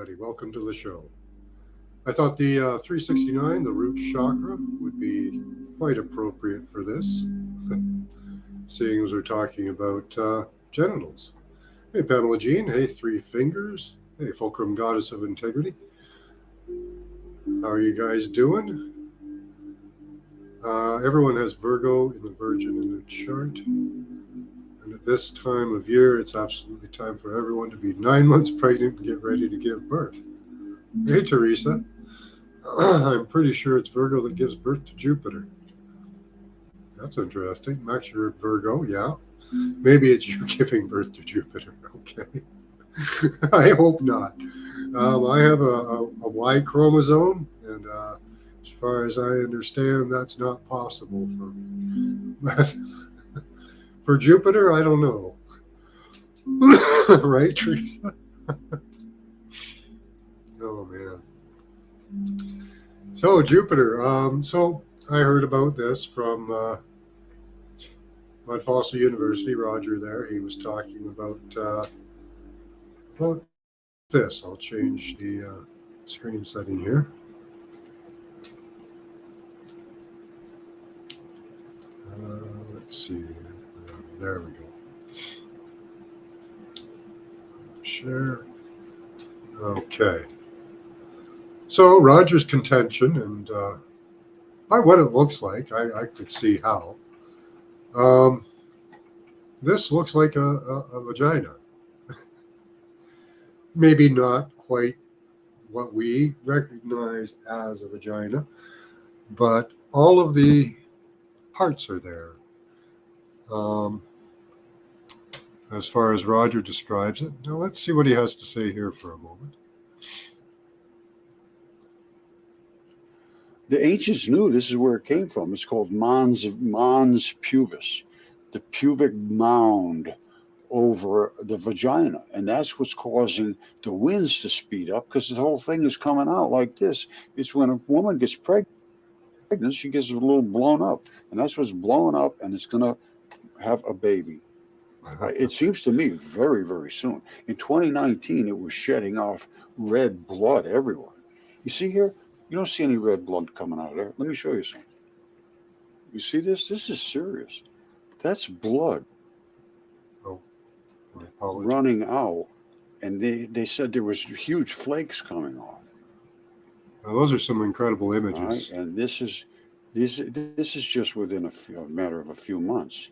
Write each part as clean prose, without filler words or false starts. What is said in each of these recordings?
everybody. Welcome to the show. I thought the 369, the root chakra, would be quite appropriate for this, seeing as we're talking about genitals. Hey, Pamela Jean. Hey, Three Fingers. Hey, Fulcrum Goddess of Integrity. How are you guys doing? Everyone has Virgo in the Virgin in their chart. And at this time of year, it's absolutely time for everyone to be 9 months pregnant and get ready to give birth. Hey, Teresa. I'm pretty sure it's Virgo that gives birth to Jupiter. That's interesting. Max, you're Virgo, yeah. Maybe it's you giving birth to Jupiter. Okay. I hope not. I have a Y chromosome, and as far as I understand, that's not possible for me. But for Jupiter, I don't know. Right, Teresa? Oh, man. So, Jupiter. So, I heard about this from Mud Fossil University, Roger there. He was talking about this. I'll change the screen setting here. Let's see. There we go. Share. Okay. So Roger's contention, and by what it looks like, I could see how. This looks like a vagina. Maybe not quite what we recognize as a vagina, but all of the parts are there. As far as Roger describes it. Now let's see what he has to say here for a moment. The ancients knew this is where it came from. It's called mons pubis, the pubic mound over the vagina. And that's what's causing the winds to speed up, because the whole thing is coming out like this. It's when a woman gets pregnant, she gets a little blown up. And that's what's blowing up, and it's going to have a baby. It seems to me very, very soon. In 2019, it was shedding off red blood everywhere. You see here? You don't see any red blood coming out of there. Let me show you something. You see this? This is serious. That's blood running out. And they said there was huge flakes coming off. Now, those are some incredible images. Right? And this is just within a matter of a few months.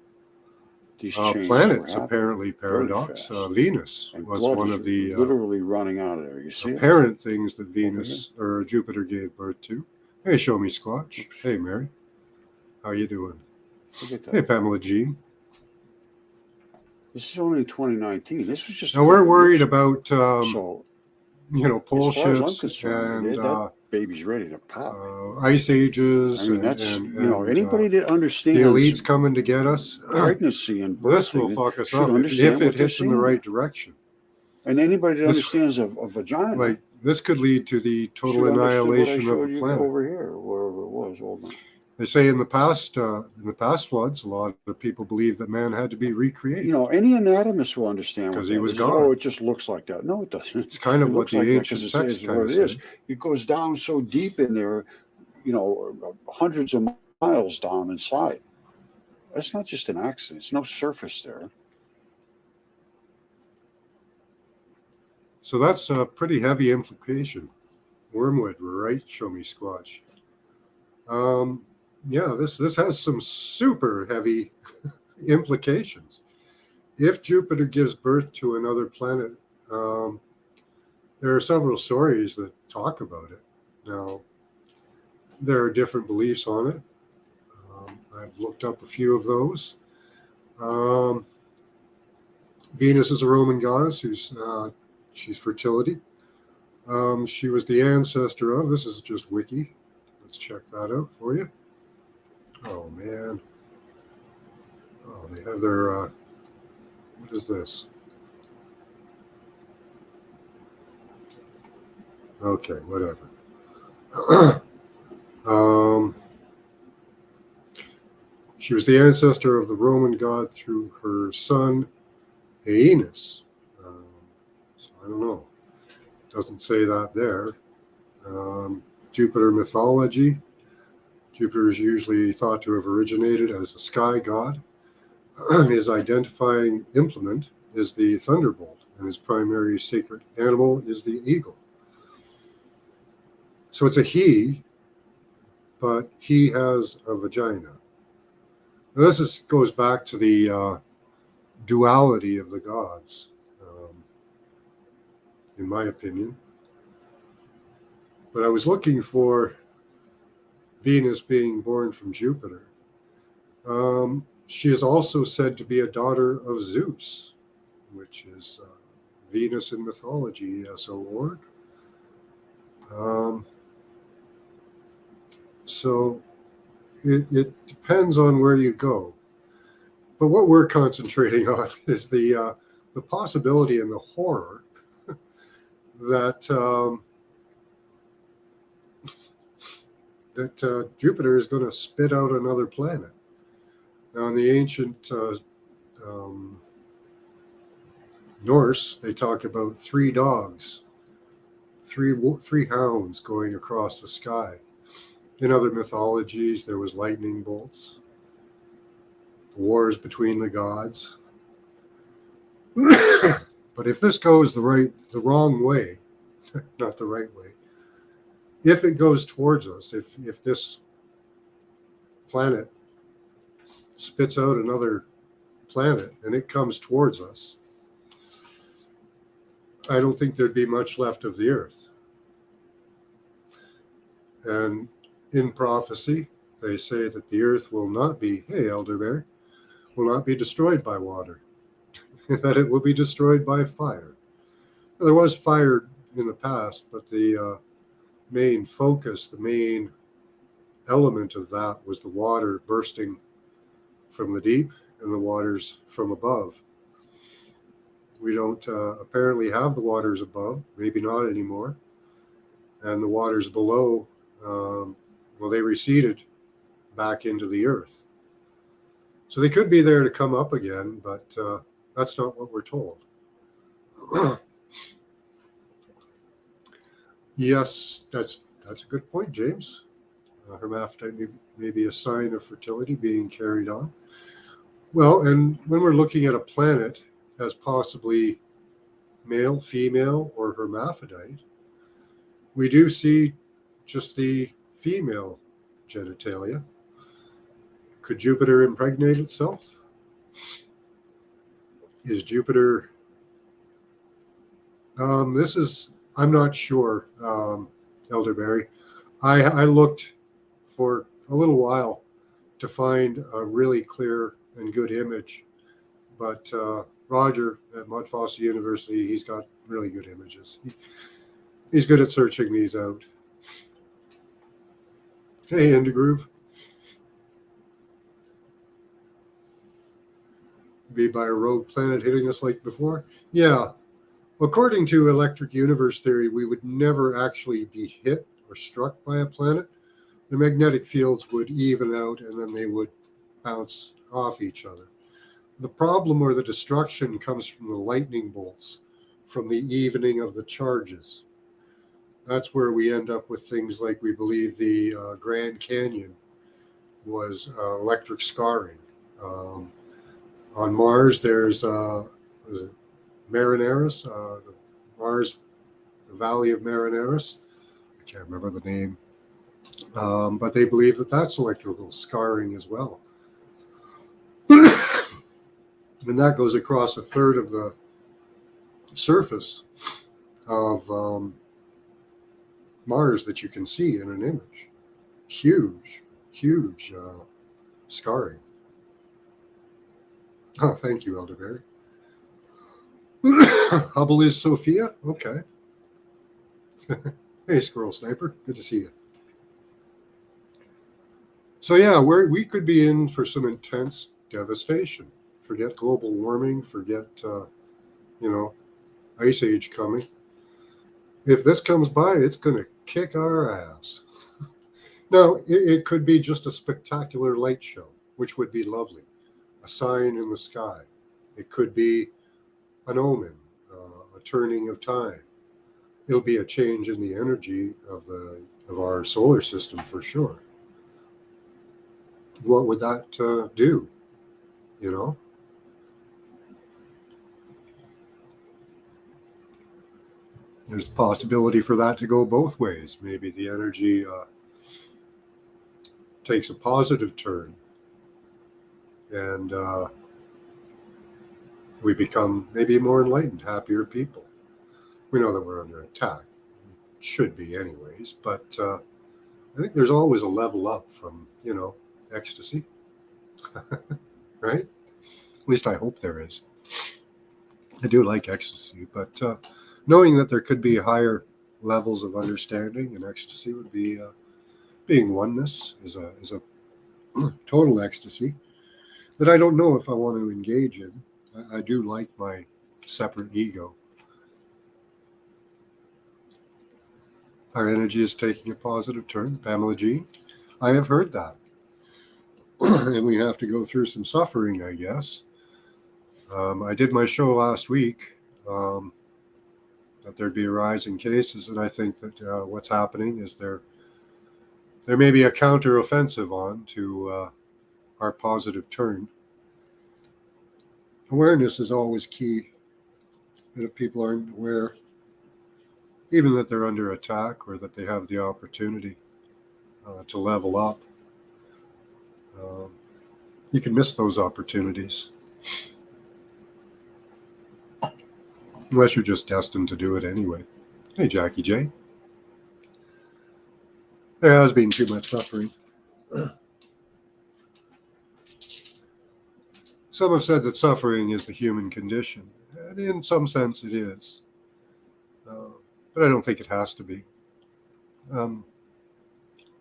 These planets apparently paradox. Venus was one of the literally running out of there. You see apparent things that Venus or Jupiter gave birth to. Hey, show me Squatch. Oops. Hey, Mary, how you doing? Hey, Pamela Jean. This is only 2019. This was just. Now we're worried about pole shifts and baby's ready to pop. Ice ages. I mean, that's anybody that understands the elites coming to get us. Pregnancy and birthing, this will fuck us up if it hits in the right direction. And anybody that understands a vagina, like this, could lead to the total annihilation of the planet. Over here, wherever it was, hold on. They say in the past floods, a lot of people believe that man had to be recreated. Any anatomist will understand because he was gone. Oh, it just looks like that. No, it doesn't. It's kind of what the ancient text kind of said. It goes down so deep in there, hundreds of miles down inside. That's not just an accident. It's no surface there. So that's a pretty heavy implication. Wormwood, right? Show me Squatch. Yeah, this has some super heavy implications. If Jupiter gives birth to another planet, there are several stories that talk about it. Now, there are different beliefs on it. I've looked up a few of those. Venus is a Roman goddess she's fertility. She was the ancestor of, this is just wiki. Let's check that out for you. Oh, man. Oh, they have their, what is this? Okay, whatever. She was the ancestor of the Roman god through her son, Aeneas. So I don't know. Doesn't say that there. Jupiter mythology. Jupiter is usually thought to have originated as a sky god. His identifying implement is the thunderbolt, and his primary sacred animal is the eagle. So it's a he, but he has a vagina. Now this goes back to the duality of the gods, in my opinion. But I was looking for Venus being born from Jupiter. She is also said to be a daughter of Zeus, which is Venus in mythology, ESO.org. So it depends on where you go. But what we're concentrating on is the possibility and the horror that Jupiter is going to spit out another planet. Now, in the ancient Norse, they talk about three dogs, three hounds going across the sky. In other mythologies, there was lightning bolts, wars between the gods. But if this goes the wrong way, not the right way, if it goes towards us, if this planet spits out another planet and it comes towards us, I don't think there'd be much left of the Earth. And in prophecy, they say that the Earth will not be, hey, Elderberry, will not be destroyed by water, that it will be destroyed by fire. There was fire in the past, but the main focus, the main element of that was the water bursting from the deep and the waters from above. We don't apparently have the waters above, maybe not anymore. And the waters below, well, they receded back into the earth. So they could be there to come up again, but that's not what we're told. Yes, that's a good point, James. Hermaphrodite may be a sign of fertility being carried on. Well, and when we're looking at a planet as possibly male, female, or hermaphrodite, we do see just the female genitalia. Could Jupiter impregnate itself? Is Jupiter... I'm not sure, Elderberry. I looked for a little while to find a really clear and good image, but Roger at Mudfossil University, he's got really good images. He's good at searching these out. Hey, Indigroove. Be by a rogue planet hitting us like before? Yeah. According to electric universe theory, we would never actually be hit or struck by a planet. The magnetic fields would even out and then they would bounce off each other. The problem or the destruction comes from the lightning bolts, from the evening of the charges. That's where we end up with things like we believe the Grand Canyon was electric scarring. On Mars, there's Marineris, the Valley of Marineris. I can't remember the name. But they believe that that's electrical scarring as well. And that goes across a third of the surface of Mars that you can see in an image. Huge scarring. Oh, thank you, Elderberry. Hubble is Sophia? Okay. Hey, Squirrel Sniper. Good to see you. So yeah, we could be in for some intense devastation. Forget global warming. Forget, ice age coming. If this comes by, it's going to kick our ass. Now, it could be just a spectacular light show, which would be lovely. A sign in the sky. It could be an omen, a turning of time. it'll be a change in the energy of our solar system for sure. What would that do? You know, there's a possibility for that to go both ways. Maybe the energy takes a positive turn, and we become maybe more enlightened, happier people. We know that we're under attack, should be anyways, but I think there's always a level up from, ecstasy, right? At least I hope there is. I do like ecstasy, but knowing that there could be higher levels of understanding, and ecstasy would be being oneness is a total ecstasy that I don't know if I want to engage in. I do like my separate ego. Our energy is taking a positive turn, Pamela G. I have heard that. And we have to go through some suffering, I guess. I did my show last week that there'd be a rise in cases, and I think that what's happening is there may be a counter-offensive on to our positive turn. Awareness is always key. And if people aren't aware, even that they're under attack or that they have the opportunity to level up, you can miss those opportunities. Unless you're just destined to do it anyway. Hey, Jackie J. There has been too much suffering. Some have said that suffering is the human condition, and in some sense it is. But I don't think it has to be.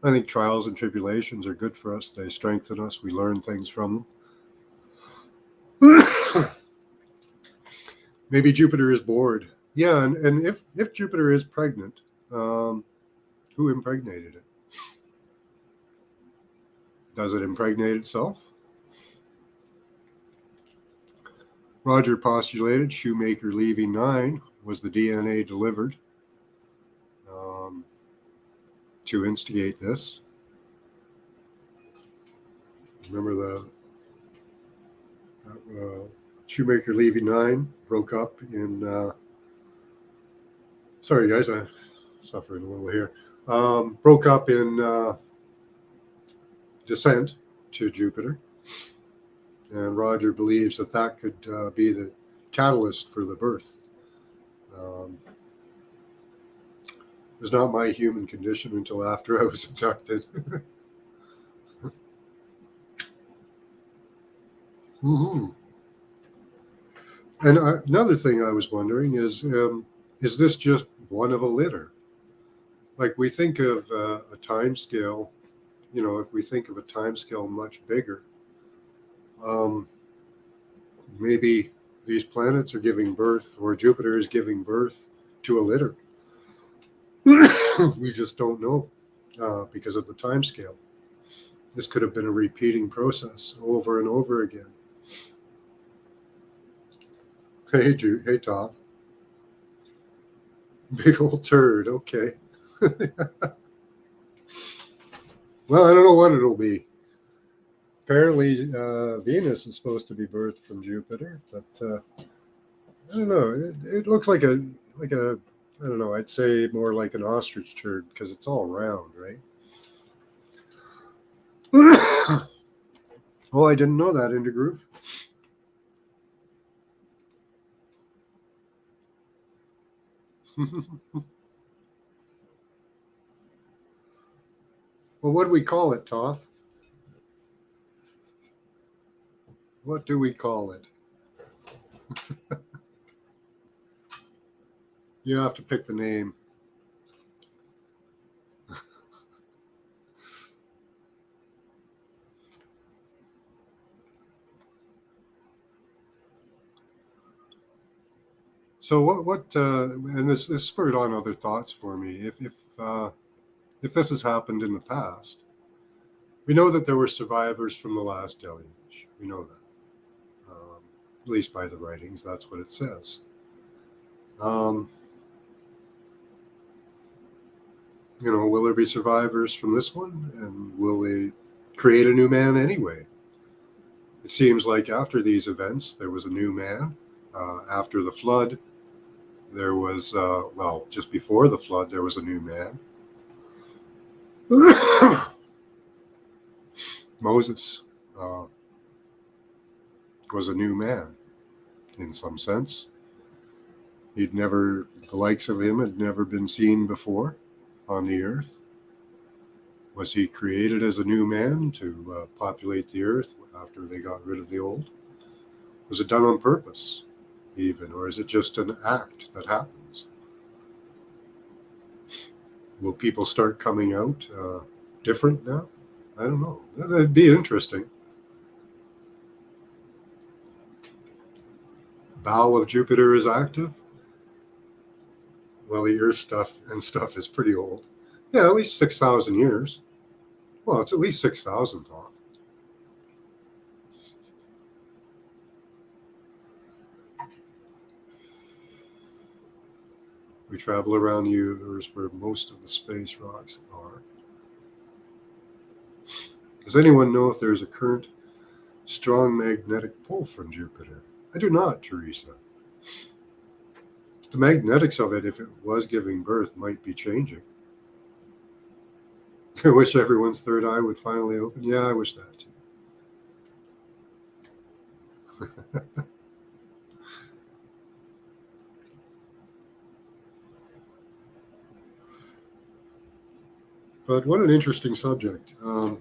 I think trials and tribulations are good for us. They strengthen us. We learn things from them. Maybe Jupiter is bored. Yeah, and if Jupiter is pregnant, who impregnated it? Does it impregnate itself? Roger postulated Shoemaker leaving 9 was the DNA delivered to instigate this. Remember the Shoemaker leaving 9 broke up in. Sorry, guys, I'm suffering a little here. Broke up in descent to Jupiter. And Roger believes that could be the catalyst for the birth. It was not my human condition until after I was abducted. Mm-hmm. And another thing I was wondering is this just one of a litter? Like we think of a time scale, if we think of a time scale much bigger, maybe these planets are giving birth, or Jupiter is giving birth to a litter. We just don't know because of the time scale. This could have been a repeating process over and over again. Hey, hey, Todd. Big old turd. Okay. Well, I don't know what it'll be. Apparently, Venus is supposed to be birthed from Jupiter, but I don't know. It looks like a I don't know. I'd say more like an ostrich turd because it's all round, right? Oh, I didn't know that, Intergroove. Well, what do we call it, Toth? What do we call it? You have to pick the name. So what and this spurred on other thoughts for me. If this has happened in the past, we know that there were survivors from the last deluge. We know that, at least by the writings, that's what it says. Will there be survivors from this one? And will they create a new man anyway? It seems like after these events, there was a new man. After the flood, there was, just before the flood, there was a new man. Moses was a new man in some sense. The likes of him had never been seen before on the earth. Was he created as a new man to populate the earth after they got rid of the old? Was it done on purpose, even, or is it just an act that happens? Will people start coming out different now? I don't know. That'd be interesting. Bow of Jupiter is active. Well, the Earth stuff is pretty old. Yeah, at least 6,000 years. Well, it's at least 6,000, Thoth. We travel around the universe where most of the space rocks are. Does anyone know if there's a current strong magnetic pull from Jupiter? I do not, Teresa. The magnetics of it, if it was giving birth, might be changing. I wish everyone's third eye would finally open. Yeah, I wish that too. But what an interesting subject. I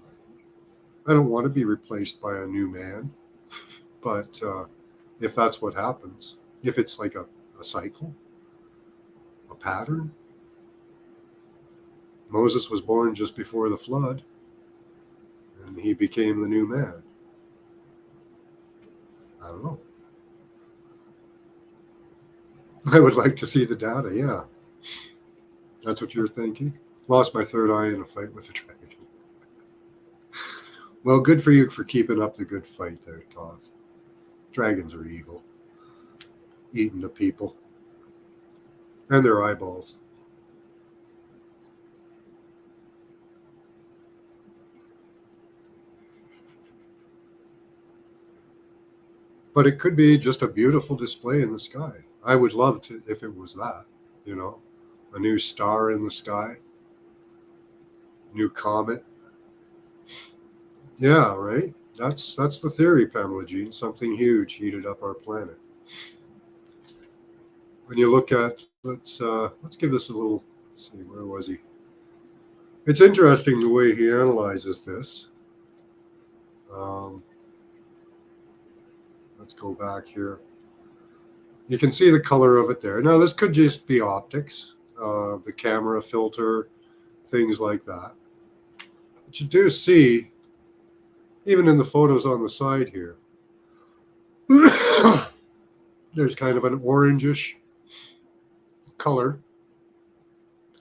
don't want to be replaced by a new man, but if that's what happens, if it's like a cycle, a pattern. Moses was born just before the flood, and he became the new man. I don't know. I would like to see the data, yeah. That's what you're thinking? Lost my third eye in a fight with a dragon. Well, good for you for keeping up the good fight there, Toth. Dragons are evil, eating the people and their eyeballs. But it could be just a beautiful display in the sky. I would love to if it was that, a new star in the sky, new comet. Yeah, right. That's the theory, Pamela Jean. Something huge heated up our planet. When you look at let's give this a little. Let's see, where was he? It's interesting the way he analyzes this. Let's go back here. You can see the color of it there. Now, this could just be optics, the camera filter, things like that. But you do see, even in the photos on the side here, there's kind of an orangish color.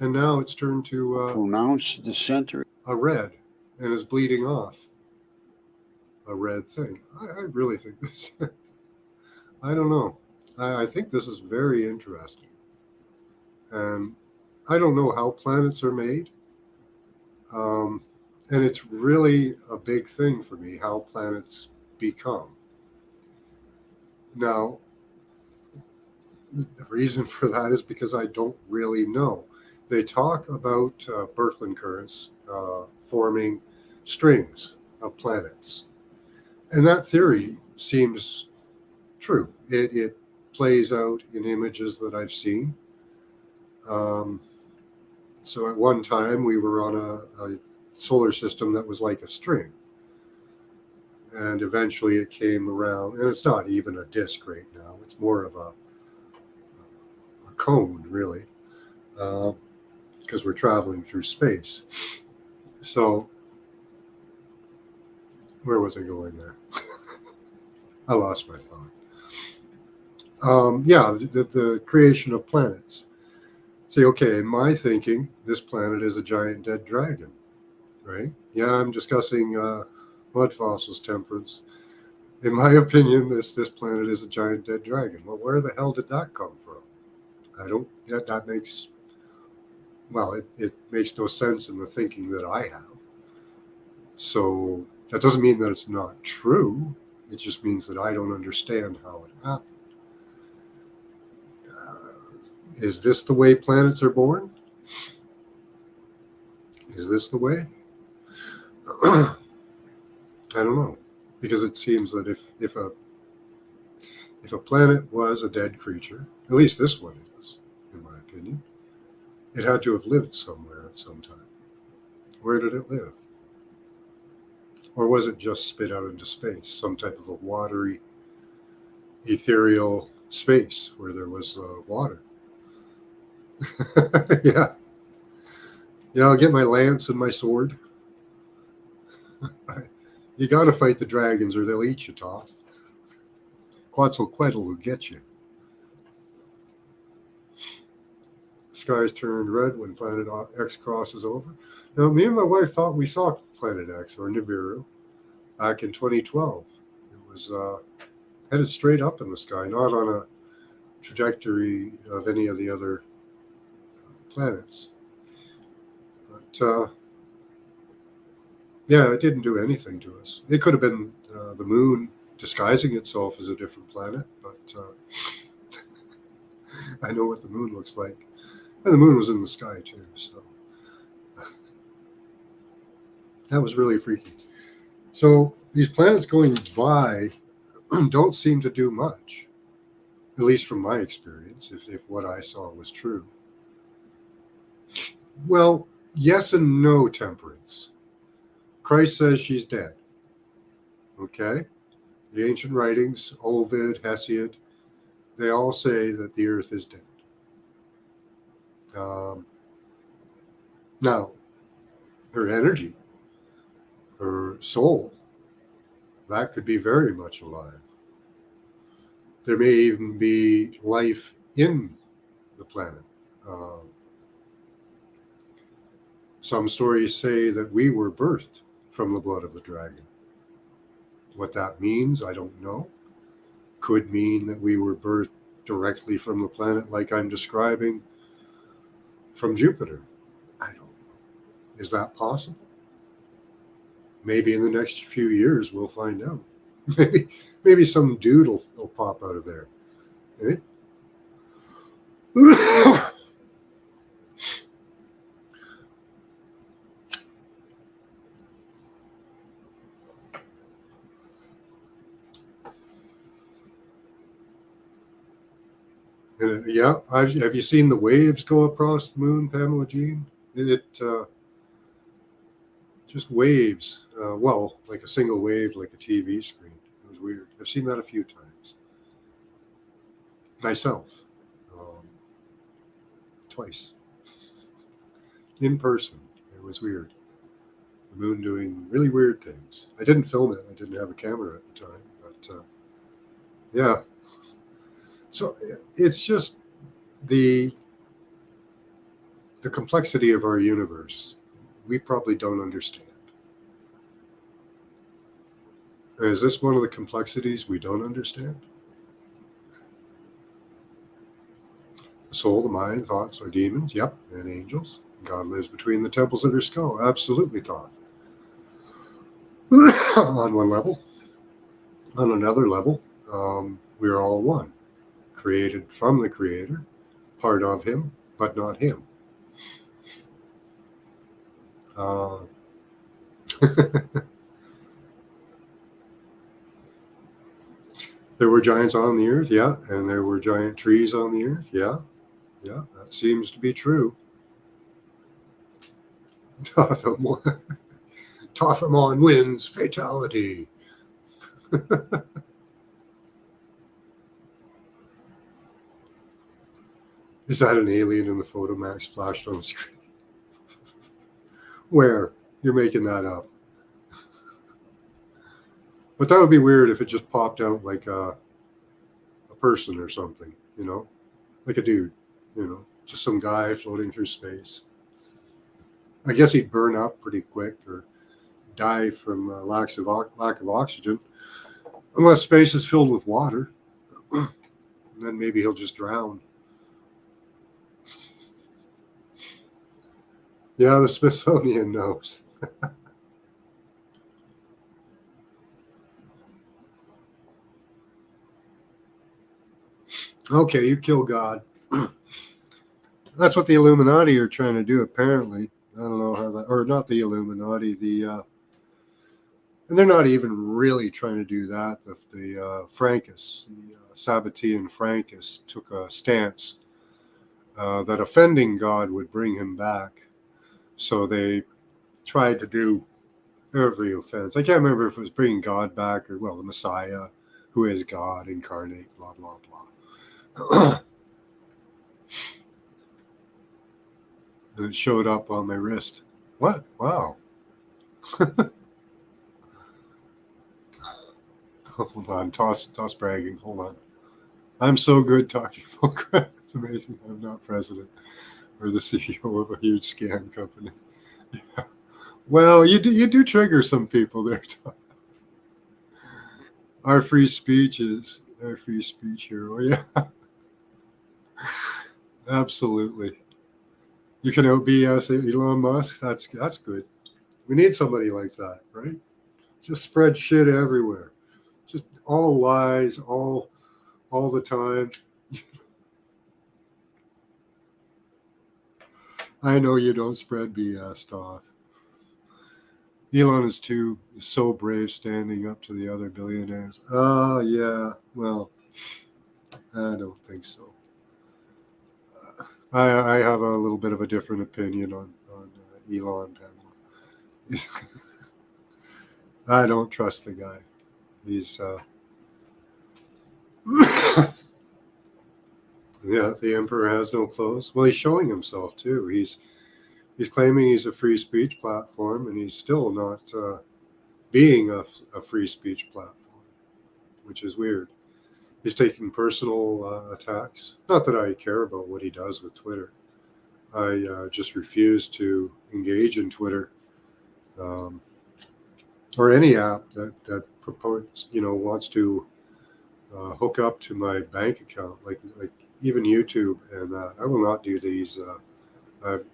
And now it's turned to Pronounce the center. a red and is bleeding off a red thing. I really think this. I don't know. I think this is very interesting. And I don't know how planets are made. And it's really a big thing for me how planets become. Now, the reason for that is because I don't really know. They talk about Birkeland currents forming strings of planets. And that theory seems true. It plays out in images that I've seen. So at one time, we were on a solar system that was like a string. And eventually it came around, and it's not even a disk right now. It's more of a cone, really, because we're traveling through space. So, where was I going there? I lost my thought. The creation of planets. See, okay, in my thinking, this planet is a giant dead dragon, right? Yeah, I'm discussing mud fossils, temperance. In my opinion, this planet is a giant dead dragon. Well, where the hell did that come from? I don't. Yeah, that makes well, it makes no sense in the thinking that I have. So that doesn't mean that it's not true. It just means that I don't understand how it happened. Is this the way planets are born? Is this the way? I don't know, because it seems that if a planet was a dead creature, at least this one is, in my opinion, it had to have lived somewhere at some time. Where did it live? Or was it just spit out into space, some type of a watery, ethereal space where there was water? Yeah. Yeah, I'll get my lance and my sword. You got to fight the dragons or they'll eat you, Toth. Quetzalcoatl will get you. Skies turned red when Planet X crosses over. Now, me and my wife thought we saw Planet X, or Nibiru, back in 2012. It was headed straight up in the sky, not on a trajectory of any of the other planets. But yeah, it didn't do anything to us. It could have been the moon disguising itself as a different planet, but I know what the moon looks like. And the moon was in the sky too, so that was really freaky. So these planets going by don't seem to do much, at least from my experience, if what I saw was true. Well, yes and no, Temperance. Christ says she's dead. Okay? The ancient writings, Ovid, Hesiod, they all say that the earth is dead. Now, her energy, her soul, that could be very much alive. There may even be life in the planet. Some stories say that we were birthed from the blood of the dragon. What that means, I don't know. Could mean that we were birthed directly from the planet, like I'm describing, from Jupiter. I don't know. Is that possible? Maybe in the next few years we'll find out. Maybe some dude will pop out of there. Eh? Yeah, have you seen the waves go across the moon, Pamela Jean? It just waves. Well, like a single wave, like a TV screen. It was weird. I've seen that a few times. Myself. Twice. In person. It was weird. The moon doing really weird things. I didn't film it. I didn't have a camera at the time. But yeah. So it's just the complexity of our universe. We probably don't understand. Is this one of the complexities we don't understand? The soul, the mind, thoughts are demons, yep, and angels. God lives between the temples of your skull. Absolutely, thought. On one level. On another level, we're all one. Created from the Creator, part of Him, but not Him. There were giants on the earth, yeah, and there were giant trees on the earth, yeah, that seems to be true. Tothamon wins, fatality. Is that an alien in the photo Max flashed on the screen? Where? You're making that up. But that would be weird if it just popped out like a person or something, like a dude, just some guy floating through space. I guess he'd burn up pretty quick or die from lack of oxygen, unless space is filled with water. And then maybe he'll just drown. Yeah, the Smithsonian knows. Okay, you kill God. That's what the Illuminati are trying to do, apparently. I don't know how that, or not the Illuminati, and they're not even really trying to do that. The Francis, the Sabbatean Francis, took a stance that offending God would bring him back. So they tried to do every offense. I can't remember if it was bringing God back or, well, the Messiah, who is God incarnate, blah, blah, blah. And it showed up on my wrist. What? Wow. Hold on. Toss bragging. Hold on. I'm so good talking about crap. It's amazing. I'm not president or the CEO of a huge scam company. Yeah. Well, you do trigger some people there. Our free speech is our free speech hero. Yeah, absolutely. You can out BS Elon Musk. That's good. We need somebody like that, right? Just spread shit everywhere. Just all lies, all the time. I know you don't spread BS off. Elon is so brave standing up to the other billionaires. Oh yeah. Well, I don't think so. I have a little bit of a different opinion on Elon. I don't trust the guy. He's yeah. The emperor has no clothes. Well, he's showing himself too. He's claiming he's a free speech platform, and he's still not being a free speech platform, which is weird. He's taking personal attacks. Not that I care about what he does with Twitter. I just refuse to engage in Twitter um, or any app that purports, wants to hook up to my bank account, like even YouTube and that. I will not do these. I've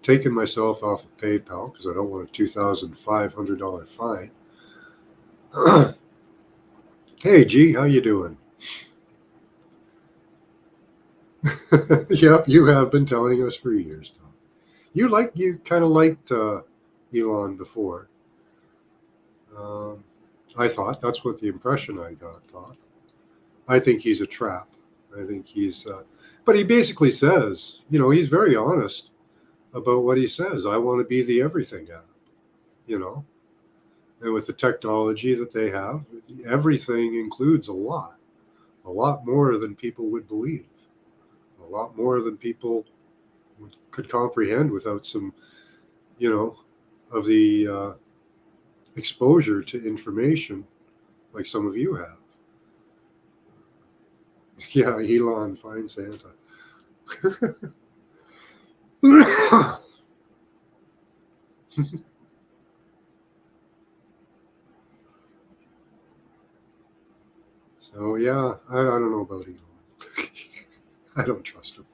taken myself off of PayPal because I don't want a $2,500 fine. Hey, G, how you doing? Yep, you have been telling us for years, Tom. You kind of liked Elon before. Um, I thought that's what the impression I got. Thought I think he's a trap. I think but he basically says, he's very honest about what he says. I want to be the everything app, you know, and with the technology that they have, everything includes a lot more than people would believe, a lot more than people could comprehend without some, you know, of the exposure to information like some of you have. Yeah, Elon, find Santa. So yeah, I don't know about Elon. I don't trust him.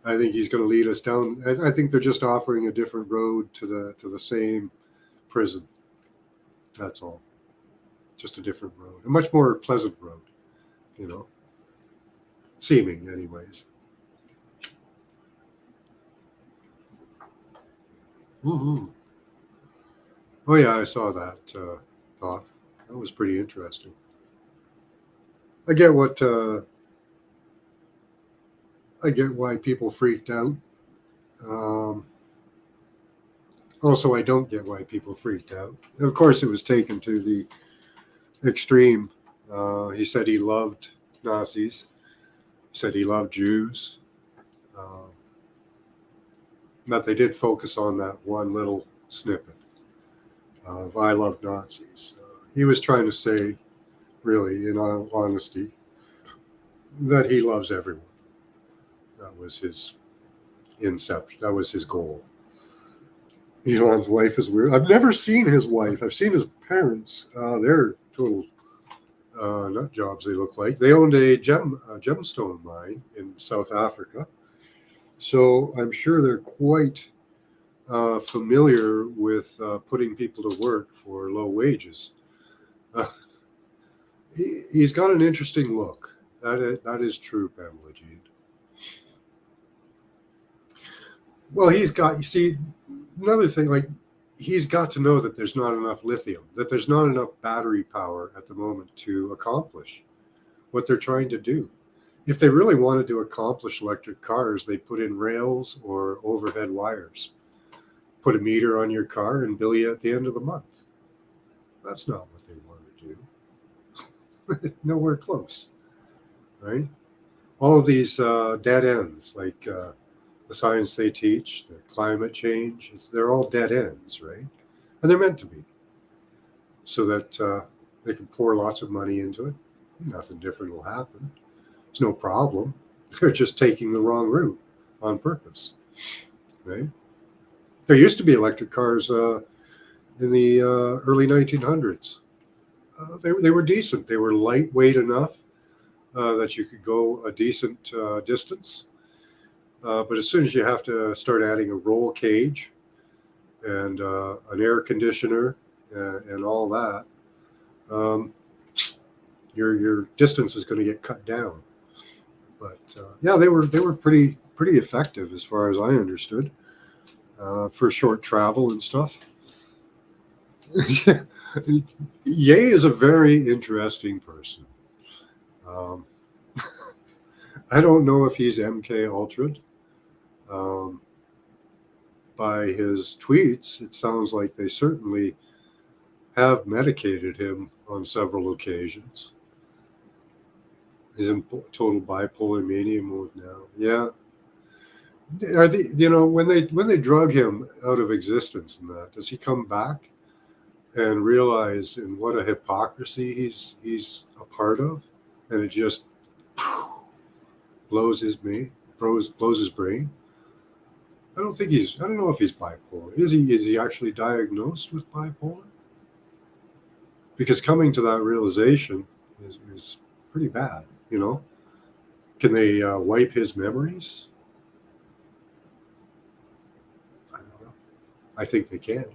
I think he's going to lead us down. I think they're just offering a different road to the same prison. That's all. Just a different road, a much more pleasant road. You know, seeming, anyways. Mm-hmm. Oh yeah, I saw that thought. That was pretty interesting. I get what I get why people freaked out. Um, Also, I don't get why people freaked out. Of course, it was taken to the extreme. He said he loved Nazis. He said he loved Jews. Uh, but they did focus on that one little snippet of "I love Nazis." He was trying to say, really, in all honesty, that he loves everyone. That was his inception. That was his goal. Elon's wife is weird. I've never seen his wife. I've seen his parents. They're total nut jobs. They look like they owned a gemstone mine in South Africa. So I'm sure they're quite familiar with putting people to work for low wages. Uh, he's got an interesting look. That is true, Pamela Jean. Well, he's got, you see, another thing, like, he's got to know that there's not enough lithium, that there's not enough battery power at the moment to accomplish what they're trying to do. If they really wanted to accomplish electric cars, they put in rails or overhead wires, put a meter on your car, and bill you at the end of the month. That's not what they want to do. Nowhere close, right? All of these dead ends, like the science they teach, the climate change, they're all dead ends, right? And they're meant to be, so that they can pour lots of money into it. Nothing different will happen. It's no problem. They're just taking the wrong route on purpose, right? There used to be electric cars in the early 1900s. They were decent. They were lightweight enough that you could go a decent distance. But as soon as you have to start adding a roll cage and an air conditioner and all that, um, your distance is going to get cut down. But yeah, they were pretty effective as far as I understood for short travel and stuff. Ye is a very interesting person. Um, I don't know if he's MK Ultra. Um, by his tweets, it sounds like they certainly have medicated him on several occasions. He's in total bipolar mania mode now. Yeah, are they, when they drug him out of existence and that, does he come back and realize in what a hypocrisy he's a part of, and it just blows his brain, blows his brain? I don't think I don't know if he's bipolar. Is he actually diagnosed with bipolar? Because coming to that realization is pretty bad. Can they wipe his memories? I don't know. I think they can.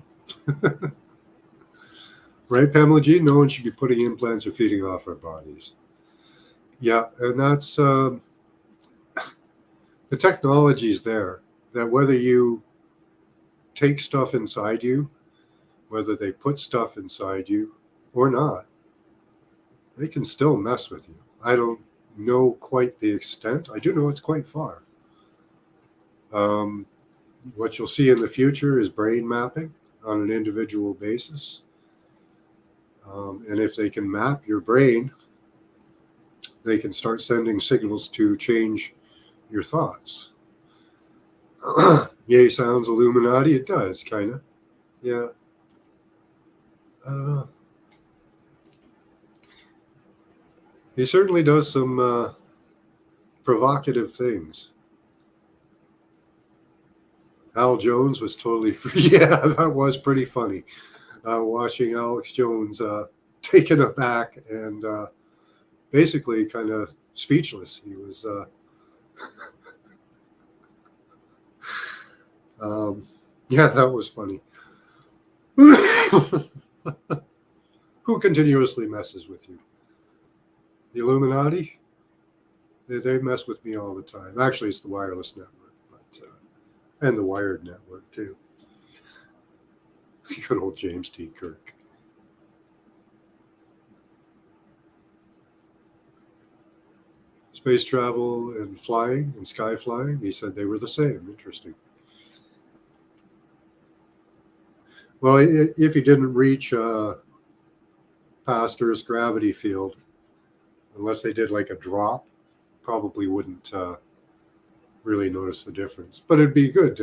Right, Pamela G? No one should be putting implants or feeding off our bodies. Yeah, and that's the technology's there. That whether you take stuff inside you, whether they put stuff inside you or not, they can still mess with you. I don't know quite the extent. I do know it's quite far. What you'll see in the future is brain mapping on an individual basis. And if they can map your brain, they can start sending signals to change your thoughts. Yay sounds Illuminati. It does, kind of. Yeah. He certainly does some provocative things. Al Jones was totally free. Yeah, that was pretty funny. Watching Alex Jones taken aback and basically kind of speechless. He was, yeah, that was funny. Who continuously messes with you? The Illuminati? They mess with me all the time. Actually, it's the wireless network, but and the wired network too. Good old James T. Kirk. Space travel and flying and sky flying, he said they were the same. Interesting. Well, if you didn't reach past Earth's gravity field, unless they did like a drop, probably wouldn't really notice the difference. But it'd be good,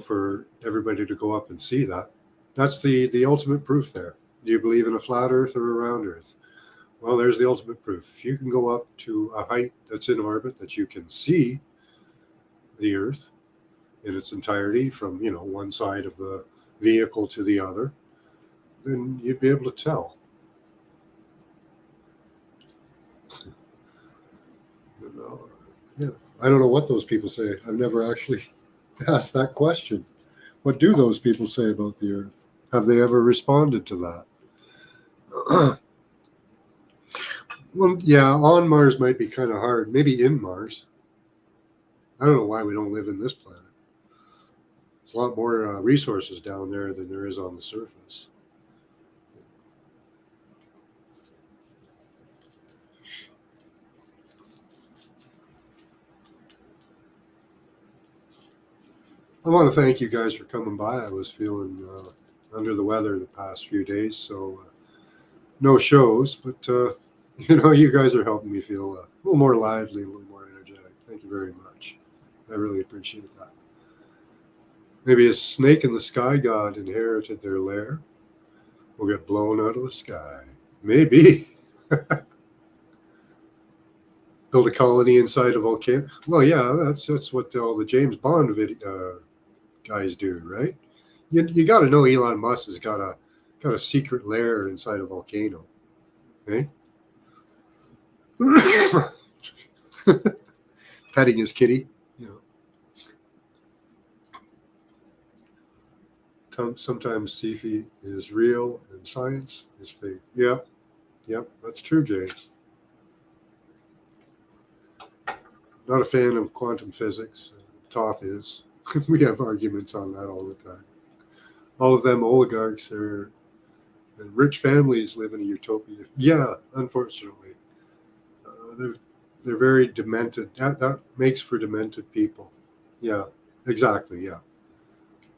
for everybody to go up and see that. That's the ultimate proof there. Do you believe in a flat Earth or a round Earth? Well, there's the ultimate proof. If you can go up to a height that's in orbit that you can see the Earth in its entirety from, one side of the vehicle to the other, then you'd be able to tell. Yeah. I don't know what those people say. I've never actually asked that question. What do those people say about the Earth? Have they ever responded to that? Well, yeah, on Mars might be kind of hard. Maybe in Mars. I don't know why we don't live in this planet. There's a lot more resources down there than there is on the surface. I want to thank you guys for coming by. I was feeling under the weather the past few days, so no shows, but you guys are helping me feel a little more lively, a little more energetic. Thank you very much. I really appreciate that. Maybe a snake in the sky god inherited their lair. Will get blown out of the sky. Maybe. Build a colony inside a volcano. Well, yeah, that's what all the James Bond guys do, right? You got to know Elon Musk has got a secret lair inside a volcano, eh? Petting his kitty, Sometimes sci-fi is real and science is fake. Yep, that's true, James. Not a fan of quantum physics. Toth is. We have arguments on that all the time. All of them oligarchs are and rich families live in a utopia. Yeah, unfortunately, they're very demented. That makes for demented people. Yeah, exactly. Yeah,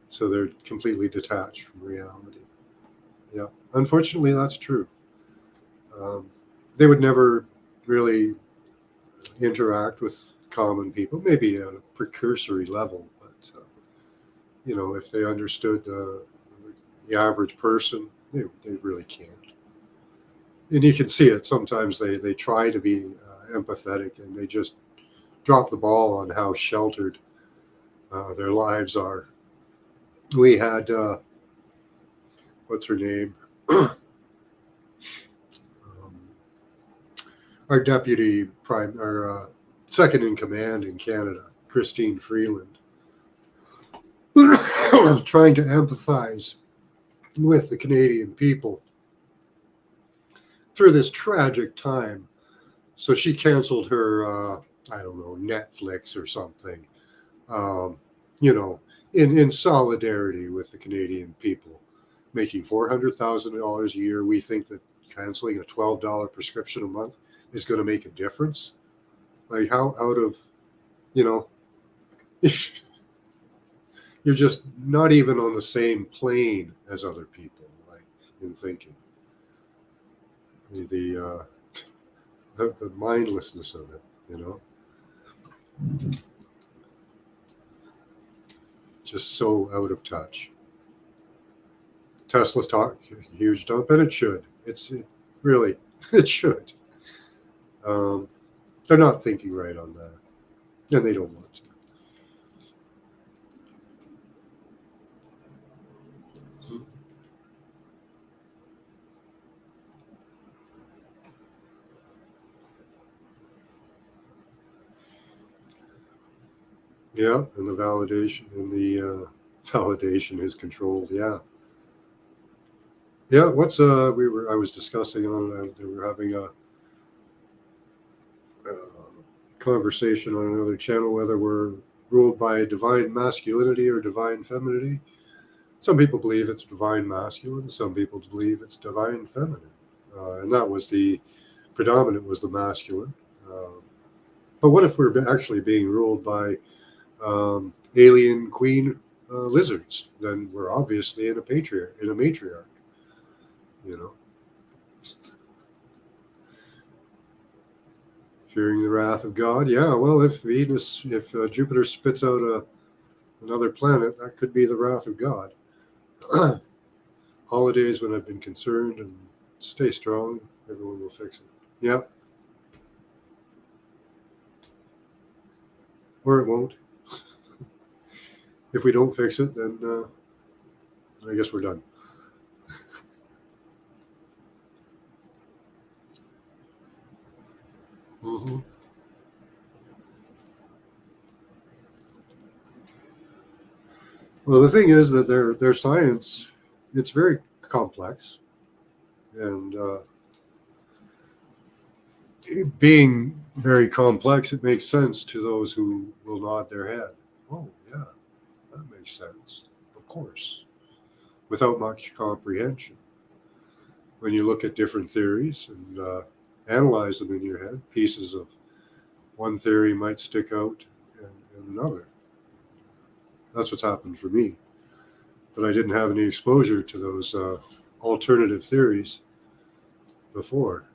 so they're completely detached from reality. Yeah, unfortunately, that's true. Um, they would never really interact with common people, maybe at a precursory level, but if they understood the average person, they really can't. And you can see it. Sometimes they try to be empathetic, and they just drop the ball on how sheltered their lives are. We had what's her name? Our deputy prime, our second in command in Canada, Christine Freeland, trying to empathize with the Canadian people through this tragic time. So she canceled her, I don't know, Netflix or something, um, you know, in solidarity with the Canadian people, making $400,000 a year. We think that canceling a $12 prescription a month is going to make a difference. Like, how out of, you know, you're just not even on the same plane as other people, like, in thinking. The, the mindlessness of it, just so out of touch. Tesla's talk huge dump, and it should. Really, it should. Um, they're not thinking right on that, and they don't want to. Yeah, and the validation and the validation is controlled. Yeah, yeah. What's I was discussing on they were having a conversation on another channel whether we're ruled by divine masculinity or divine femininity. Some people believe it's divine masculine. Some people believe it's divine feminine, and that was the predominant was the masculine. But what if we're actually being ruled by alien queen lizards? Then we're obviously in a matriarch. You know, fearing the wrath of God. Yeah, well, if Jupiter spits out another planet, that could be the wrath of God. Holidays when I've been concerned, and stay strong. Everyone will fix it. Yeah, or it won't. If we don't fix it, then I guess we're done. Mm-hmm. Well, the thing is that their science, it's very complex, and being very complex, it makes sense to those who will nod their head. Oh, yeah, that makes sense. Of course, without much comprehension. When you look at different theories and analyze them in your head, pieces of one theory might stick out and another. That's what's happened for me. But I didn't have any exposure to those alternative theories before.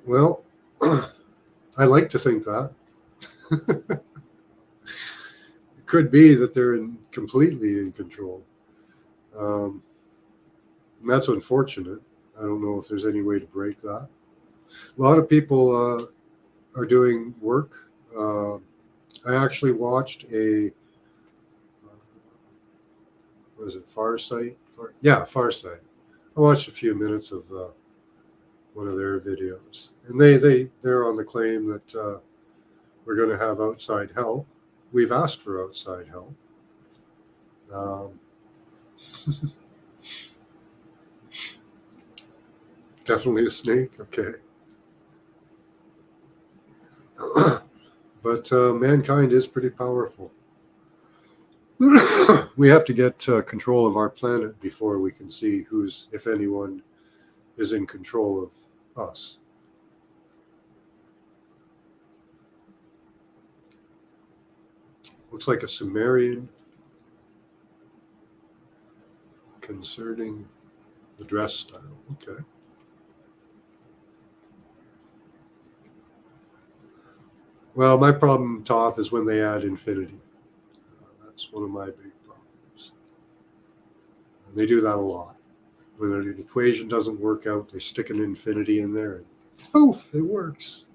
Well, I like to think that. It could be that they're completely in control. Um, and that's unfortunate. I don't know if there's any way to break that. A lot of people are doing work. I actually watched what is it, Farsight? Farsight. I watched a few minutes of one of their videos, and they're on the claim that we're going to have outside help. We've asked for outside help. Um, Definitely a snake. Okay. But mankind is pretty powerful. We have to get control of our planet before we can see who's, if anyone, is in control of us. Looks like a Sumerian concerning the dress style. Okay. Well, my problem, Toth, is when they add infinity. That's one of my big problems. And they do that a lot. When an equation doesn't work out, they stick an infinity in there, and poof, it works.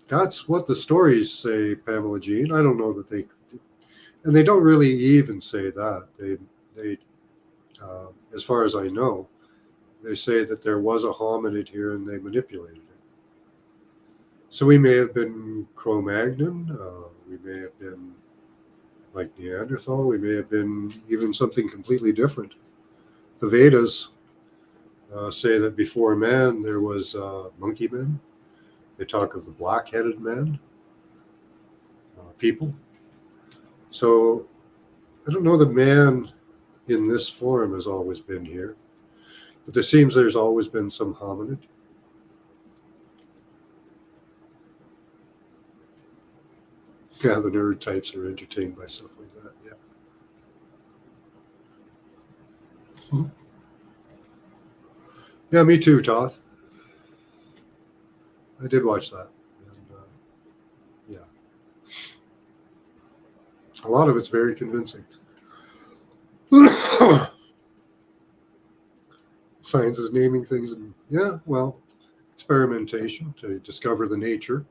That's what the stories say, Pamela Jean. I don't know that and they don't really even say that. They, as far as I know, they say that there was a hominid here and they manipulated it. So we may have been Cro-Magnon. We may have been like Neanderthal. We may have been even something completely different. The Vedas say that before man there was monkey men. They talk of the black-headed men, people. So I don't know that man in this form has always been here, but there seems there's always been some hominid. Yeah, the nerd types are entertained by stuff like that. Yeah. Yeah, me too, Toth. I did watch that. And, yeah. A lot of it's very convincing. Science is naming things, and yeah, well, experimentation to discover the nature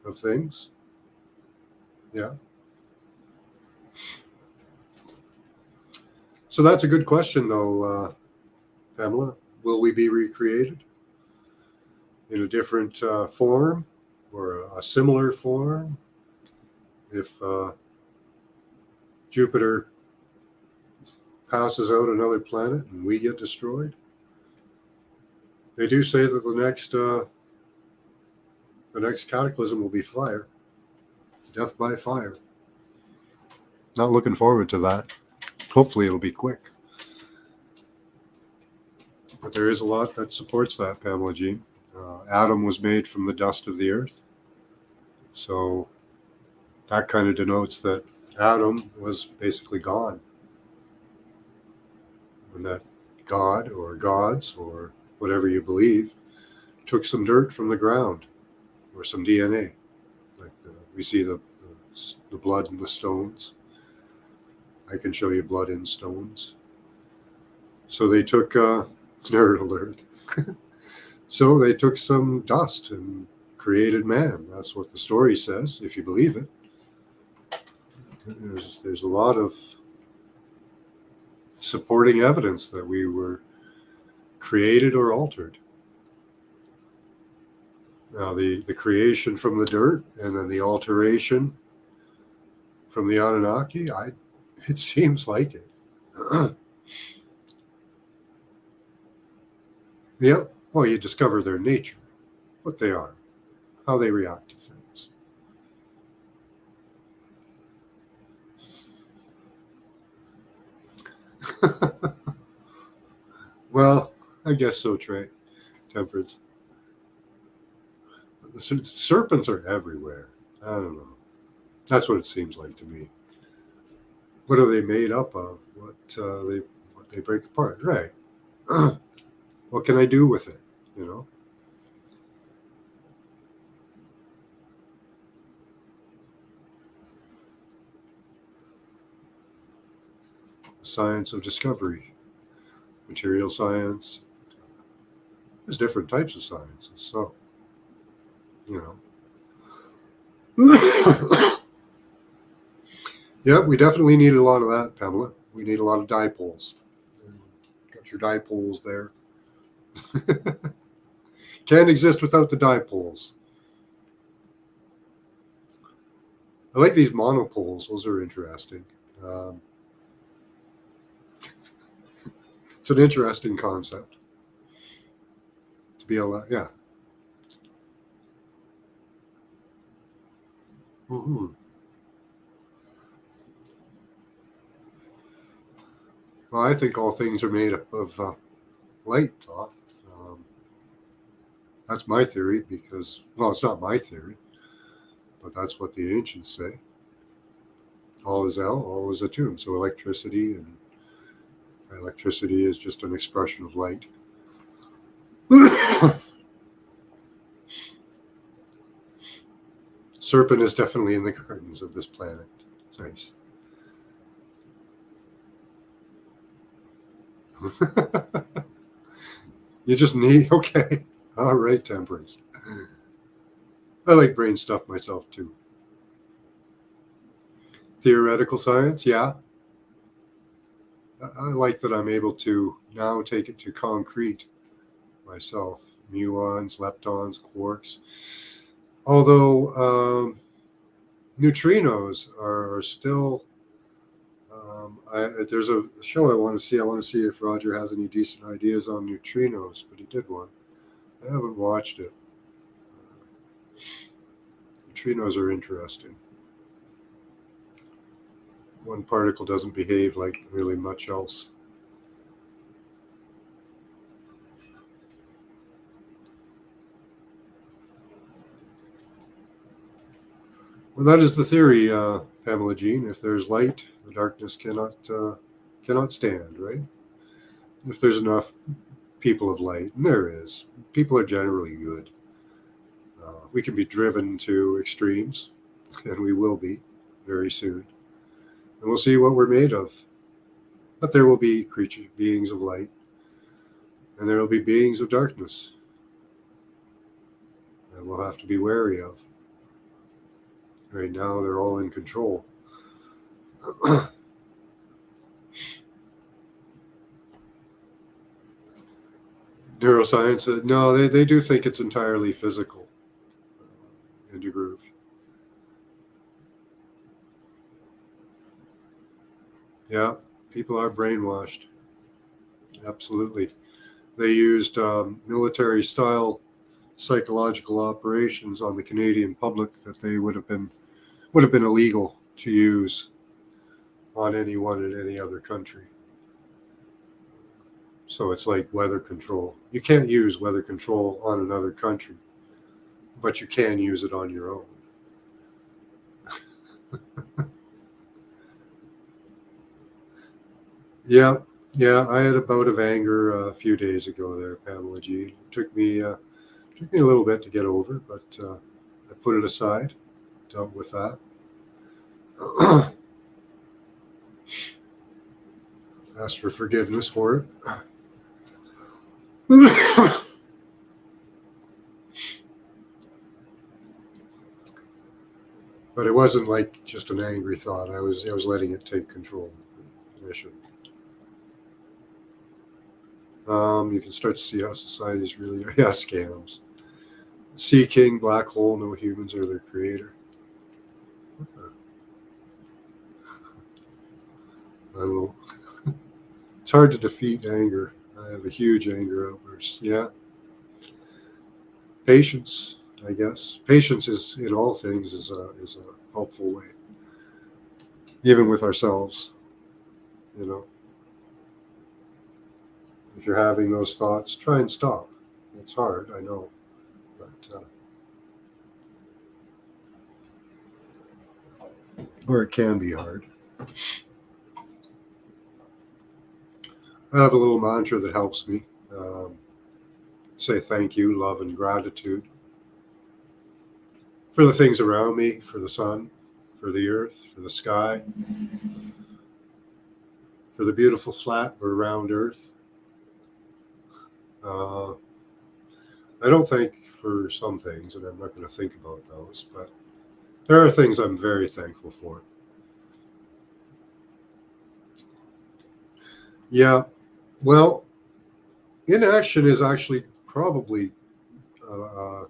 of things. Yeah. So that's a good question, though, Pamela. Will we be recreated in a different form or a similar form if Jupiter passes out another planet and we get destroyed? They do say that the next cataclysm will be fire, death by fire. Not looking forward to that. Hopefully it'll be quick. But there is a lot that supports that, Pamela Jean. Adam was made from the dust of the earth. So that kind of denotes that Adam was basically gone. And that God or gods or whatever you believe took some dirt from the ground or some DNA. Like we see the blood in the stones. I can show you blood in stones. So they took, nerd alert. So they took some dust and created man. That's what the story says, if you believe it. There's a lot of supporting evidence that we were created or altered. Now, the creation from the dirt and then the alteration from the Anunnaki, it seems like it. Yep. Well, you discover their nature, what they are, how they react to things. Well, I guess so, Trey. Temperance. The serpents are everywhere. I don't know. That's what it seems like to me. What are they made up of? What they break apart? Right. What can I do with it? You know. Science of discovery, material science. There's different types of sciences. So, you know. Yeah, we definitely need a lot of that, Pamela. We need a lot of dipoles. Got your dipoles there. Can't exist without the dipoles. I like these monopoles. Those are interesting. It's an interesting concept. To be able to, yeah. Mm-hmm. Well, I think all things are made up of light, Thoth. That's my theory because, well, it's not my theory, but that's what the ancients say. All is El, all is Atum. So electricity is just an expression of light. Serpent is definitely in the gardens of this planet. Nice. You just need, okay. All right, Temperance. I like brain stuff myself too. Theoretical science, yeah. I like that I'm able to now take it to concrete myself. Muons, leptons, quarks. Although neutrinos are still. There's a show I want to see. I want to see if Roger has any decent ideas on neutrinos, but he did one. I haven't watched it. Neutrinos are interesting. One particle doesn't behave like really much else. Well, that is the theory, Pamela Jean. If there's light, the darkness cannot stand, right? If there's enough people of light, and there is, people are generally good. We can be driven to extremes, and we will be very soon. And we'll see what we're made of. But there will be beings of light, and there will be beings of darkness. And we'll have to be wary of. Right now, they're all in control. Neuroscience, no, they do think it's entirely physical. Into groove. Yeah, people are brainwashed. Absolutely. They used military style psychological operations on the Canadian public that they would have been illegal to use on anyone in any other country. So it's like weather control. You can't use weather control on another country, but you can use it on your own. Yeah, I had a bout of anger a few days ago there, Pamela G. It took me a little bit to get over, but I put it aside, dealt with that. Asked for forgiveness for it. But it wasn't like just an angry thought. I was letting it take control. I shouldn't. You can start to see how societies really are. Yeah, scams. Sea King, black hole, no humans are their creator. I don't know. It's hard to defeat anger. I have a huge anger outburst. Yeah. Patience, I guess. Patience is in all things is a helpful way, even with ourselves. You know, if you're having those thoughts, try and stop. It's hard, I know, but or it can be hard. I have a little mantra that helps me. Um, Say thank you, love, and gratitude for the things around me, for the sun, for the earth, for the sky, for the beautiful flat or round earth. Uh, I don't think for some things, and I'm not going to think about those, but there are things I'm very thankful for. Yeah, well, inaction is actually probably uh,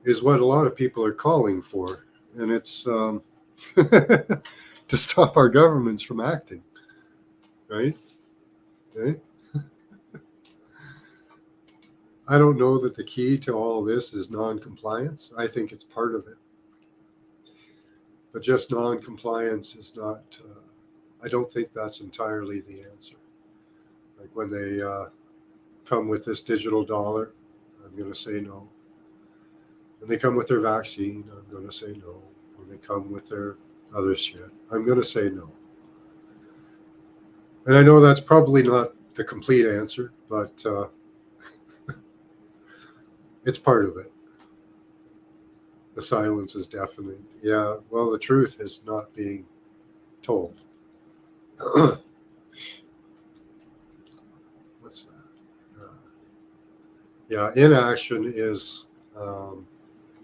is what a lot of people are calling for, and it's to stop our governments from acting, right? Okay. I don't know that the key to all this is non-compliance. I think it's part of it, but just non-compliance is not. I don't think that's entirely the answer. Like when they come with this digital dollar, I'm going to say no. When they come with their vaccine, I'm going to say no. When they come with their other shit, I'm going to say no. And I know that's probably not the complete answer, but it's part of it. The silence is deafening. Yeah, well, the truth is not being told. What's that? Yeah, inaction is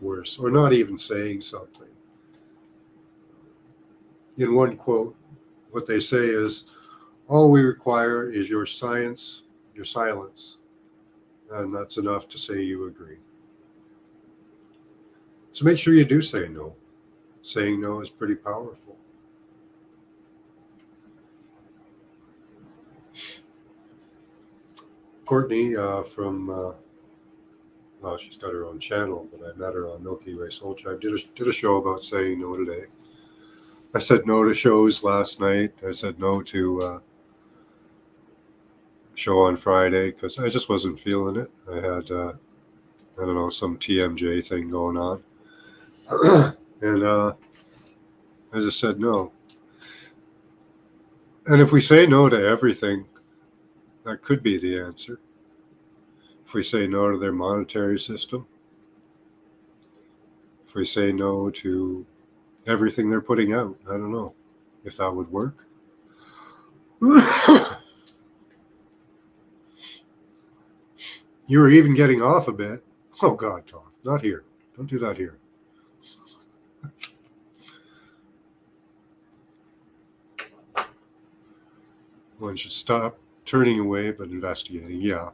worse, or not even saying something. In one quote, what they say is, all we require is your science, your silence, and that's enough to say you agree. So make sure you do say no. Saying no is pretty powerful. Courtney well, she's got her own channel, but I met her on Milky Way Soul Tribe. Did a show about saying no today. I said no to shows last night. I said no to show on Friday because I just wasn't feeling it. I had I don't know, some TMJ thing going on, and I just said no. And if we say no to everything, that could be the answer. If we say no to their monetary system, if we say no to everything they're putting out, I don't know if that would work. You were even getting off a bit. Oh God, Tom, not here. Don't do that here. One should stop turning away but investigating. Yeah.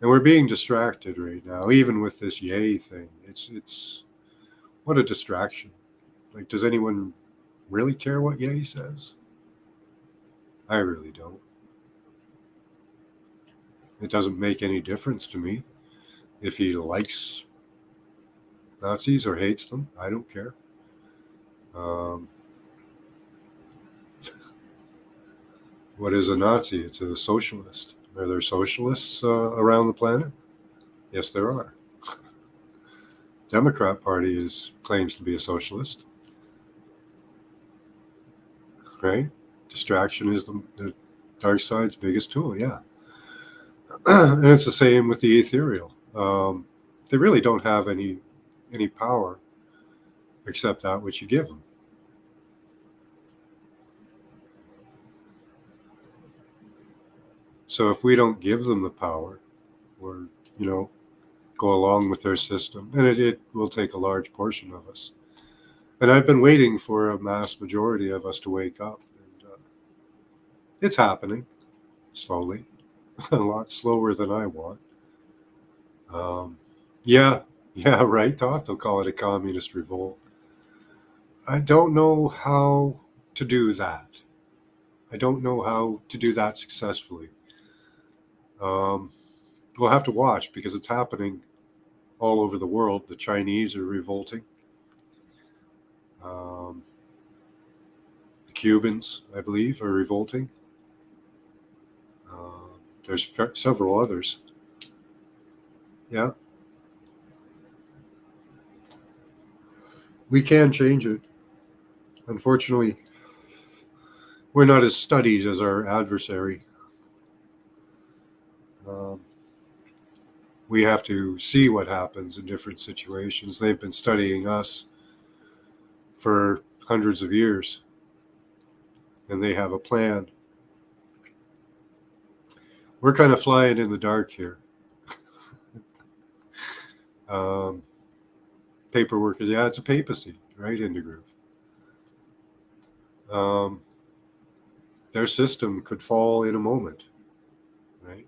And we're being distracted right now, even with this yay thing. It's what a distraction. Like, does anyone really care what yay says? I really don't. It doesn't make any difference to me. If he likes Nazis or hates them, I don't care. Um, what is a Nazi? It's a socialist. Are there socialists around the planet? Yes, there are. Democrat Party claims to be a socialist, right? Distraction is the dark side's biggest tool. Yeah, and it's the same with the ethereal. They really don't have any power except that which you give them. So if we don't give them the power, or go along with their system, and it will take a large portion of us. And I've been waiting for a mass majority of us to wake up, and it's happening slowly. a lot slower than I want. Yeah, yeah, right, Toth. They'll call it a communist revolt. I don't know how to do that. I don't know how to do that successfully. Um, we'll have to watch because it's happening all over the world. The Chinese are revolting. Um, the Cubans, I believe, are revolting. There's several others. Yeah, we can change it. Unfortunately, we're not as studied as our adversary. Um, we have to see what happens in different situations. They've been studying us for hundreds of years, and they have a plan. We're kind of flying in the dark here. Um, paperwork, yeah, it's a papacy, right, Indigroove? Um, their system could fall in a moment, right?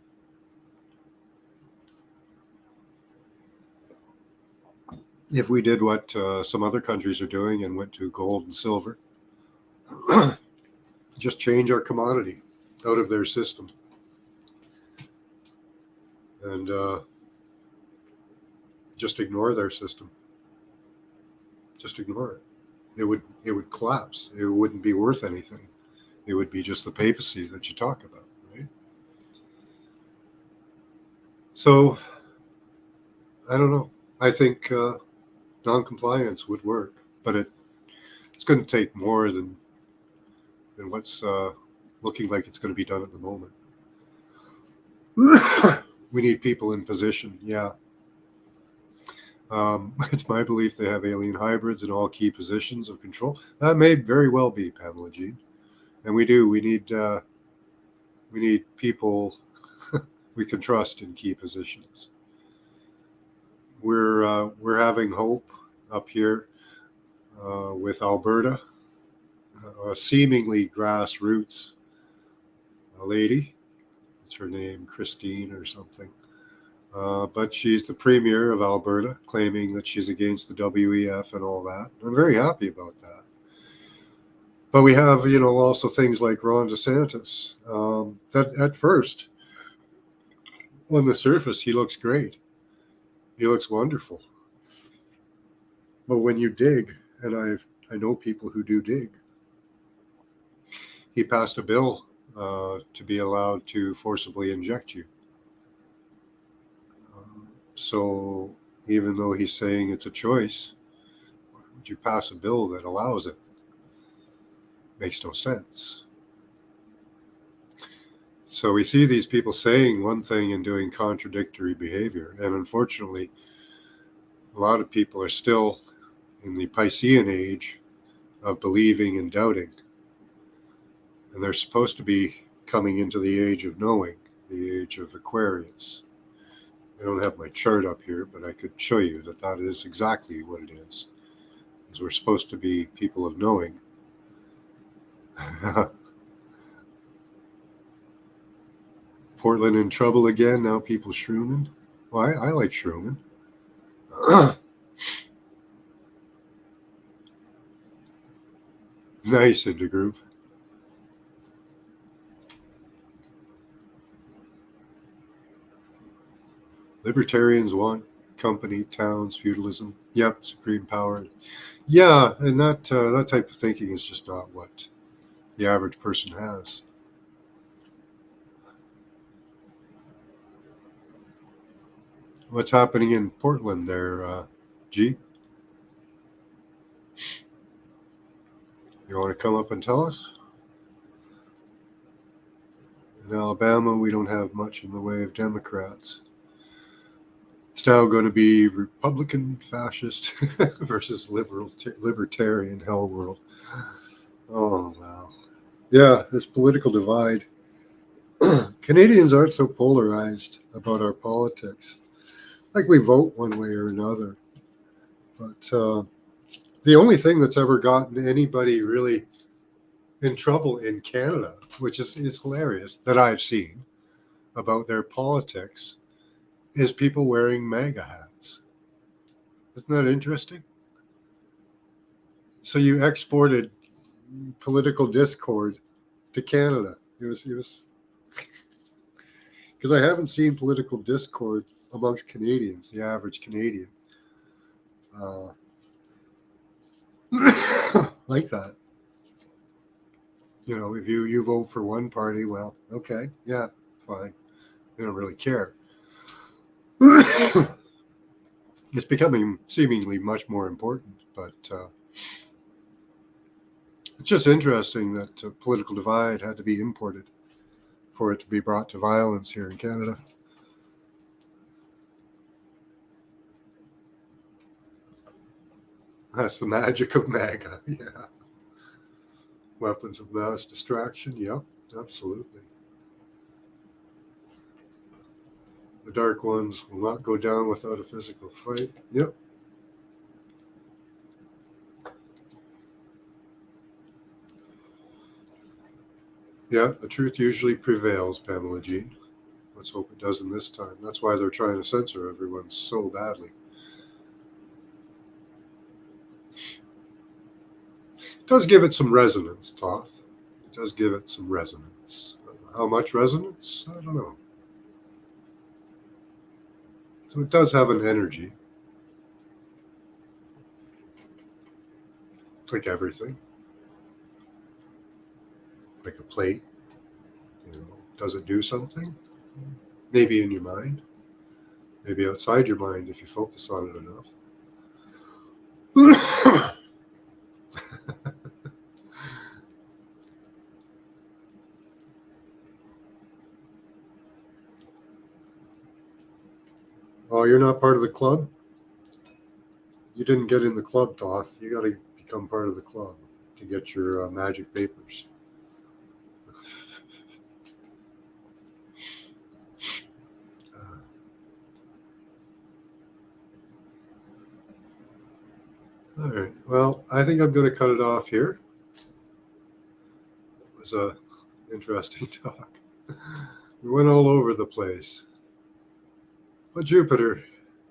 If we did what some other countries are doing and went to gold and silver, just change our commodity out of their system and just ignore their system. Just ignore it. It would collapse. It wouldn't be worth anything. It would be just the papacy that you talk about, right? So I don't know. I think non-compliance would work, but it's going to take more than what's looking like it's going to be done at the moment. We need people in position. Yeah. It's my belief they have alien hybrids in all key positions of control. That may very well be, Pamela Jean. And we do. We need people we can trust in key positions. We're having hope up here with Alberta, a seemingly grassroots lady. What's her name? Christine or something. But she's the premier of Alberta, claiming that she's against the WEF and all that. I'm very happy about that. But we have, also things like Ron DeSantis. That at first, on the surface, he looks great. He looks wonderful. But when you dig, and I know people who do dig, he passed a bill to be allowed to forcibly inject you. So even though he's saying it's a choice, why would you pass a bill that allows it? Makes no sense. So we see these people saying one thing and doing contradictory behavior. And unfortunately, a lot of people are still in the Piscean age of believing and doubting. And they're supposed to be coming into the age of knowing, the age of Aquarius. I don't have my chart up here, but I could show you that is exactly what it is. Because we're supposed to be people of knowing. Portland in trouble again. Now people shrooming. Well, I like shrooming. Nice, Intergroove. Libertarians want company, towns, feudalism. Yep, supreme power. Yeah, and that type of thinking is just not what the average person has. What's happening in Portland there, G? You want to come up and tell us? In Alabama, we don't have much in the way of Democrats. It's now going to be Republican fascist versus libertarian hell world. Oh, wow. Yeah, this political divide. Canadians aren't so polarized about our politics. Like we vote one way or another. But the only thing that's ever gotten anybody really in trouble in Canada, which is hilarious, that I've seen, about their politics is people wearing MAGA hats. Isn't that interesting? So you exported political discord to Canada. It was because I haven't seen political discord amongst Canadians, the average Canadian, uh, like that. You know, if you vote for one party, well, okay, yeah, fine. They don't really care. It's becoming seemingly much more important, but it's just interesting that political divide had to be imported for it to be brought to violence here in Canada. That's the magic of MAGA. Yeah. Weapons of mass distraction. Yep, absolutely. The dark ones will not go down without a physical fight. Yep. Yeah, the truth usually prevails, Pamela Jean. Let's hope it doesn't this time. That's why they're trying to censor everyone so badly. It does give it some resonance, Toth. It does give it some resonance. How much resonance? I don't know. So it does have an energy. It's like everything. Like a plate. You know, does it do something? Maybe in your mind. Maybe outside your mind if you focus on it enough. Oh, you're not part of the club? You didn't get in the club, Toth. You got to become part of the club to get your magic papers. All right. Well, I think I'm going to cut it off here. It was a interesting talk. We went all over the place. But Jupiter,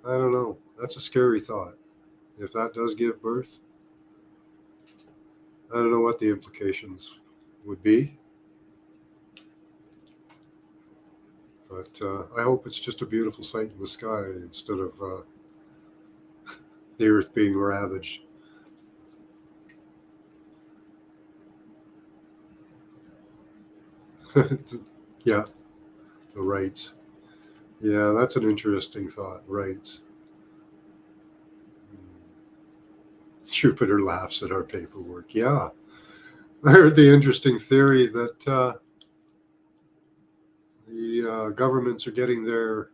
I don't know. That's a scary thought. If that does give birth, I don't know what the implications would be. But I hope it's just a beautiful sight in the sky instead of the earth being ravaged. Yeah, the rights. Yeah, that's an interesting thought. Rights. Jupiter laughs at our paperwork. Yeah. I heard the interesting theory that the governments are getting their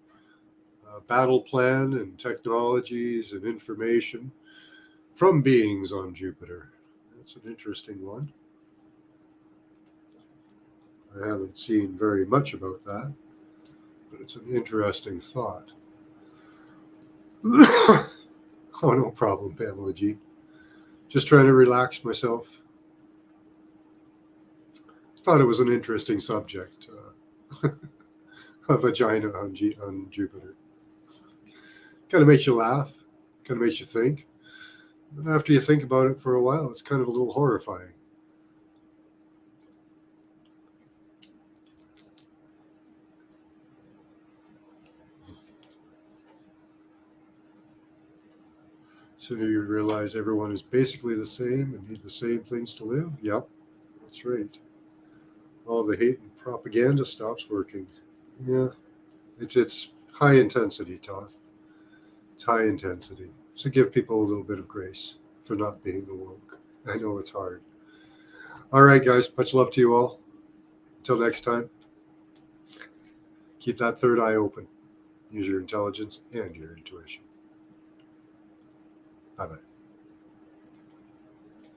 battle plan and technologies and information from beings on Jupiter. That's an interesting one. I haven't seen very much about that, but it's an interesting thought. Oh, no problem, Pamela G. Just trying to relax myself. Thought it was an interesting subject. A vagina on Jupiter. Kind of makes you laugh, kind of makes you think. And after you think about it for a while, it's kind of a little horrifying. Sooner you realize everyone is basically the same and need the same things to live. Yep, that's right. All the hate and propaganda stops working. Yeah, it's high intensity, Toth. It's high intensity. So give people a little bit of grace for not being awoke. I know it's hard. All right, guys. Much love to you all. Until next time, keep that third eye open. Use your intelligence and your intuition. Bye bye.